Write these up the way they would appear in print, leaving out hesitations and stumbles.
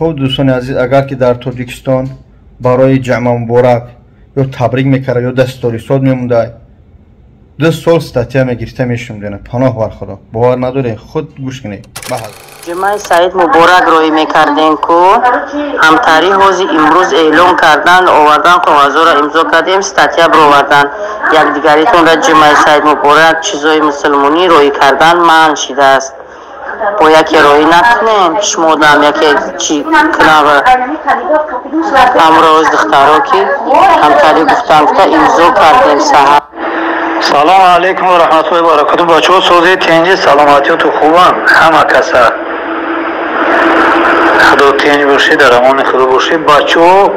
خب دوستان عزیز، اگر که در تاجیکستان برای جمع مبارک یا تبریک میکرد یا دستوری ساد میمونده 2 سال ستاتیا میگرفته میشوندن. پناه بر خدا، باور نداره. خود گوش کنید. جمعه سعید مبارک روی میکردین که همتاری حوزی امروز اعلام کردن آوردن کاغذها را امضا کردیم ستاتیا بروردن. یک دیگریتون را جمعه سعید مبارک چیزای مسلمانی روی کردن من شده است. با یکی روی نکنین شما دم یکی چی کنه امروز دخترها که همتاری گفتن که امضا کردیم سهر. سلام علیکم و رحمت الله و برکاته. بچه‌ها سوزی تنجی سلامتی تو خوبن همه کسا خدا تنج باشی در امان خدا باشی. بچه‌ها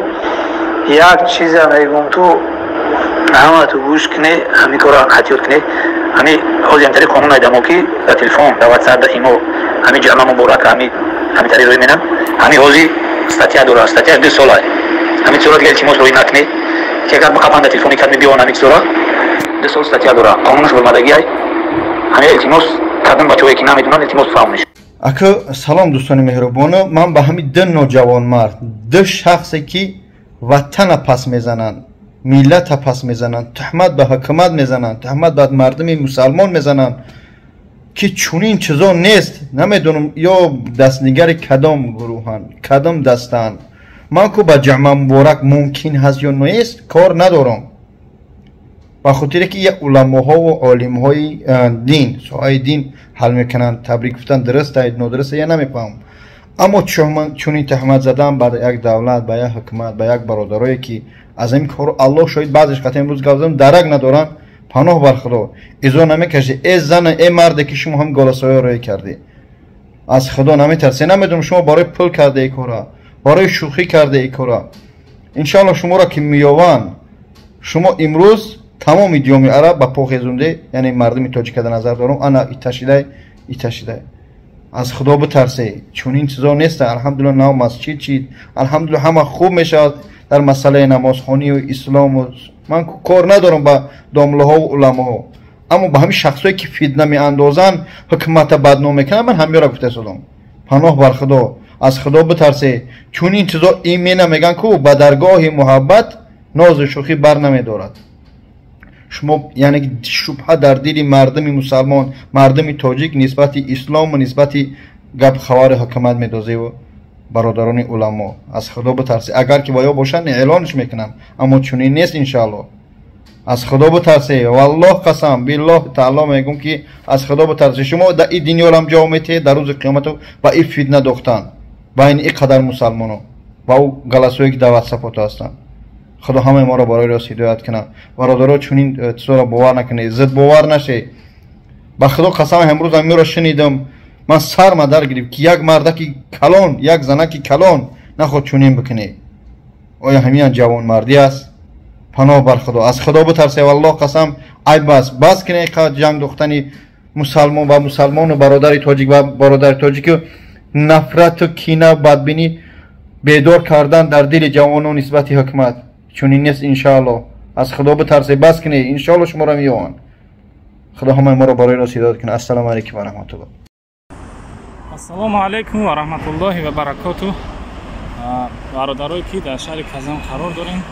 یک چیز میگم تو همه تو گوش کنی همین کارا حتیات کنی. همین حاضی همتری قانون ایدمو که در تلفن در واتساپ در ایمو همین جمعه مبارک همین تری روی مینم همین حاضی ستاتیا داره. ستاتیا 2 ساله همین صورت دیگه چیموس روی نکنی که اگر بخوام در تلفنی کد میبیان همین صورت 2 سال ستاتیا داره. قانونش برمدگی های همین التماس کردن بچه‌هایی که نمیدونن التماس فهمونش. اکا سلام دوستان مهربان، من به همین 2 نوجوان مرد، 2 شخصی که وطن پس میزنن، ملت پس میزنن، تهمت به حکومت میزنن، تهمت به مردم مسلمان میزنن که چونین چیزا نیست. نمیدونم یا دستنگر کدام گروهن کدام دستن. من که با جمعه مبارک ممکن هست یا نیست کار ندارم، به خاطر که یک علماها و عالمهای دین سوهای دین حل میکنن. تبریک گفتن درست است نادرست یا نمیفهم، اما چون این تهمت زدن بر یک دولت، به یک حکومت، به یک برادرایی که از این کار الله شاید بعضش قطعا امروز گفتم درک ندارن، پناه بر خدا ازو نمیکشه. ای زن ای مرد که شما هم گلاسای روی کردی، از خدا نمیترسی. نمیدونم شما برای پول کرده ای کارا، برای شوخی کرده ای کارا. انشالله شما را که میوان شما امروز تمام دیومی عرب با پوخیزونده، یعنی مردم تاجیک نظر دارم انا ایتشیده از خدا بترسه. چون این چیزا نیست. الحمدلله نو مسجد چید، الحمدلله همه خوب میشه در مسئله نمازخوانی و اسلام. و من کار ندارم با دامله ها و علما ها، اما با همین شخصایی که فتنه می اندازن حکومت بدنام میکنن من همین را گفته شدم. پناه بر خدا، از خدا بترسه. چون این چیزا ایمه نمیگن که با درگاه محبت ناز شوخی بر نمیدارد. شما یعنی شبهه در دل مردم مسلمان، مردم تاجیک نسبت اسلام و نسبت گپ خوار حکومت میدازه. و برادران علما از خدا بترسه. اگر که باید باشن اعلانش میکنم، اما چنین نیست. انشالله از خدا بترسه. والله قسم بالله تعالی میگم که از خدا بترسه. شما در این دنیا هم جامعه در روز قیامت با این فتنه دوختن بین این قدر مسلمانو با او گلاسوی که دعوت سپوت هستن. خدا همه ما را برای راست هدایت کنه. برادرها چنین چیزا را باور نکنه، زد باور نشه. با خدا قسم امروز هم را شنیدم من سر مدر گرفت که یک مردکی کلان، یک زنکی کلان نخود چنین بکنه. آیا همین جوان مردی است؟ پناه بر خدا، از خدا بترسه. والله قسم ای بس کنه جنگ دختنی مسلمان و مسلمان و برادر تاجیک و برادر تاجیک نفرت و کینه و بدبینی بیدار کردن در دل جوانان نسبت حکومت. چون نیست. انشاءالله از خدا بترسه، بس کنه. انشاءالله شما را میوان. خدا همه ما را برای راست هدایت کنه. السلام علیکم و رحمت الله. السلام علیکم و رحمت الله و برکاته. برادرایی که در شهر کازان قرار داریم،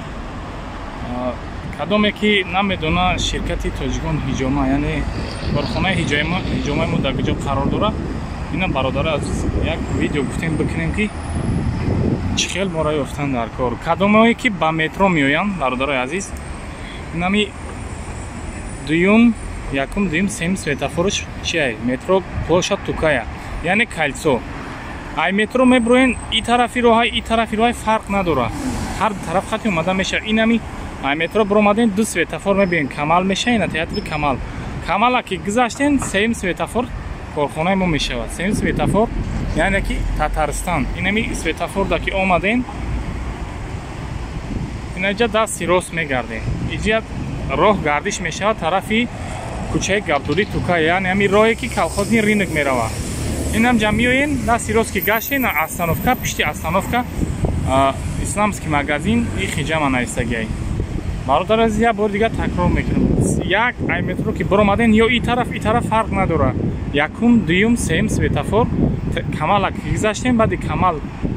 کدامی که نمیدونه شرکت تاجیکان هیجامه یعنی کارخانه هیجامه ما در کجا قرار داره، اینا برادر از یک ویدیو گفتیم بکنیم که چخیل ما را یافتن در کار. کدامایی که با مترو میآیند برادرای عزیز، نمی دوم سیم سویتافورش چیه؟ مترو площадь Тукая یعنی کلسو. ای مترو میبروین این طرفی راه فرق نداره، هر طرف خطی اومده میشه. این همی ای مترو برامدین 2 سویتافور میبینین کمال میشه. این تیاتر کمال که گذاشتین سیم سویتافور کارخانه ما میشه. سیم سویتافور یعنی که تاتارستان. این همی سویتافور دا که اومدین اینجا دست راست میگردین، اینجا راه گردش میشه طرفی کوچه گابدوری توکا، یعنی همین راهی که کالخوزنی رینک میروه. این هم جمعیوین دستی راست که گشتین استانوفکا، پشتی استانوفکا اسلامسکی مگازین این خیجه من ایستگی. برادر از یه بار دیگه تکرار میکنم، یک ای مترو که برامدین یا این طرف فرق نداره. یکم دوم سیم سویتافور کمال که گذاشتیم، بعد کمال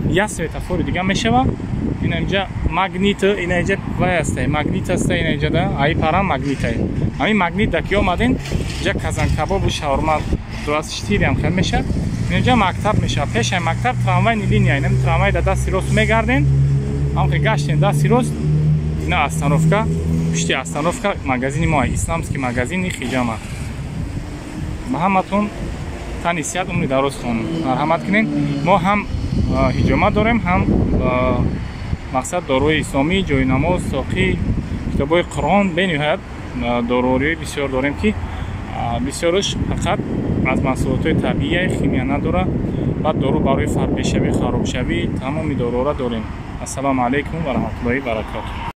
як светофори дига мешава. Ин инҷа магнит, ин инҷа вай аста, магнит аста, ин инҷа да ай пара магнит ай. Ами магнит да ки омадин, инҷа казанкабобу шаурма 24 ам хел меша. Ин инҷа мактаб меша. Пешай мактаб трамвайни линия, ин трамвай да дасти рост мегардин. Амки гаштин дасти рост. Ина остановка, пишти остановка магазини мо, исламский магазини Хиҷама. Ба ҳаматон тани сиҳат умри дароз хонум. Марҳамат кунед. Мо ҳам ҳиҷома дорем, ҳам мақсад дорои исломӣ, ҷойнамоз, соқӣ, китобои Қуръон бениҳоят дорориҳои бисёр дорем ки бисёраш фақат аз маҳсулотҳои табиияи химия надора. Баъд дору барои фарбешавӣ, харобшавӣ тамоми дорора дорем. Ассалому алайкум ва раҳматуллоҳи ва баракатуҳ.